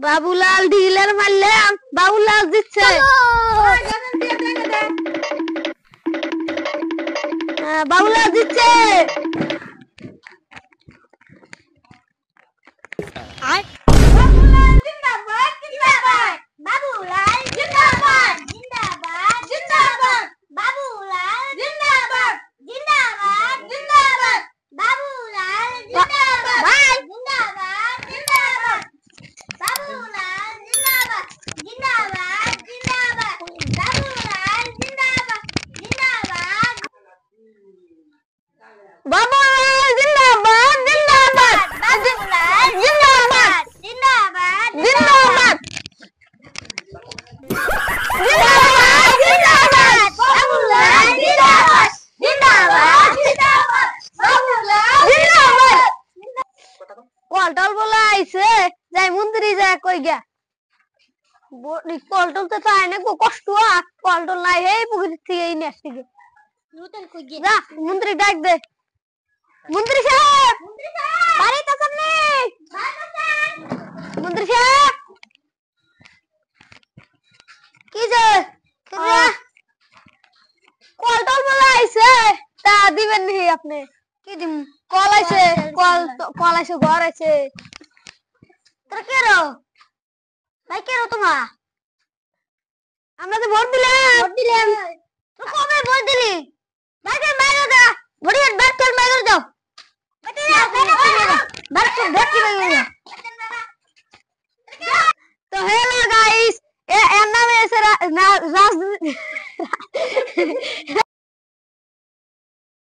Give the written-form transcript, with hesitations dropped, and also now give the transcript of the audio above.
Babulal dealer মারলে বাবুলাল দিচ্ছে। বাবুলাল দিচ্ছে। বাবুলাল জিন্দাবাদ জিন্দাবাদ। বাবুলাল জিন্দাবাদ জিন্দাবাদ জিন্দাবাদ। বাবুলাল জিন্দাবাদ জিন্দাবাদ জিন্দাবাদ। বাবুলাল জিন্দাবাদ জিন্দাবাদ জিন্দাবাদ। বাবুলাল জিন্দাবাদ জিন্দাবাদ জিন্দাবাদ। বাবুলাল জিন্দাবাদ জিন্দাবাদ। বাবুলাল জিন্দাবাদ জিন্দাবাদ। বাবুলাল জিন্দাবাদ জিন্দাবাদ জিন্দাবাদ। জিন্দাবাদ জিন্দাবাদ। বাবুলাল জিন্দাবাদ জিন্দাবাদ জিন্দাবাদ। বাবুলাল জিন্দাবাদ। কলটল বলে আইছে যাই মন্দিরে যায় কই গা কলটল তো তাই না কষ্ট কলটল নাই এই পুকুর থেকে এই নেস থেকে যা মন্দিরে ডাক দে। মন্ত্রী সাহেব বাড়িতে আছেন নি? মন্ত্রী সাহেব কি যে কলটল বলে আইছে তা দিবেন নি আপনি? কি দিম? কল আইছে কল আইছে ঘর আইছে। তোরা কে রো ভাই? কে রো তোমা? আমরা তো ভোট দিলাম। তো কবে ভোট দিলি? বাইরে বাইরে যা ভোট বাদ চল বাইরে যাও। বাইরে ভোট কি বাইরে